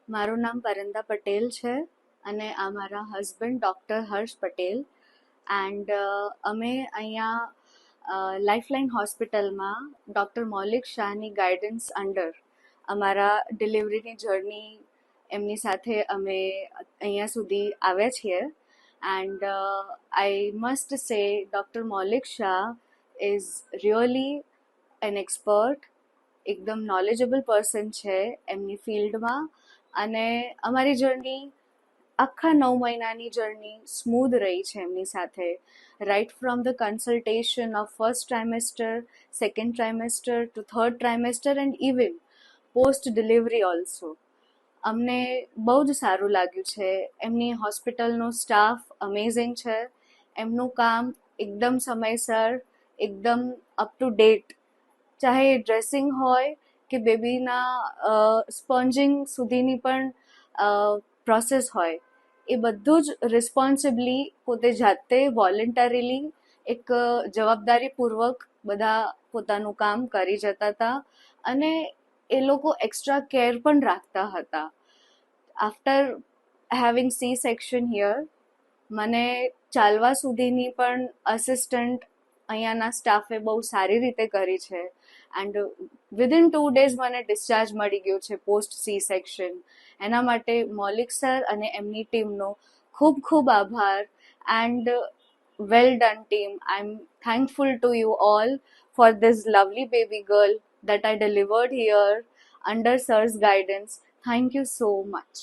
મારું નામ પરિંદા પટેલ છે અને આ મારા husband doctor Harsh Patel. And અમે અહીંયા લાઈફલાઈન હોસ્પિટલમાં ડૉક્ટર મૌલિક શાહની ગાઈડન્સ અંડર અમારા ડિલિવરીની જર્ની એમની સાથે અમે અહીંયા સુધી આવ્યા છીએ. And I must say doctor Maulik Shah is really an expert, એકદમ નોલેજેબલ પર્સન છે એમની ફિલ્ડમાં. અને અમારી જર્ની આખા 9 મહિનાની જર્ની સ્મૂધ રહી છે એમની સાથે. Right from the consultation of first trimester, second trimester to third trimester and even post delivery also. અમને બહુ જ સારું લાગ્યું છે. એમની હોસ્પિટલનો સ્ટાફ અમેઝિંગ છે. એમનું કામ એકદમ સમયસર, એકદમ અપ ટુ ડેટ, ચાહે ડ્રેસિંગ હોય કે બેબીના સ્પોન્જિંગ સુધીની પણ પ્રોસેસ હોય, એ બધું જ રિસ્પોન્સિબલી પોતે જાતે વોલેન્ટરીલી એક જવાબદારીપૂર્વક બધા પોતાનું કામ કરી જતા હતા. અને એ લોકો એક્સ્ટ્રા કેર પણ રાખતા હતા. After having C section here, મને ચાલવા સુધીની પણ અસિસ્ટન્ટ અહીંયાના સ્ટાફે બહુ સારી રીતે કરી છે. એન્ડ વિધિન 2 days મને ડિસ્ચાર્જ મળી ગયો છે પોસ્ટ સી સેક્શન. એના માટે મૌલિક સર અને એમની ટીમનો ખૂબ ખૂબ આભાર. And well done team. I M thankful to you all for this lovely baby girl that I delivered here under sir's guidance. Thank you so much.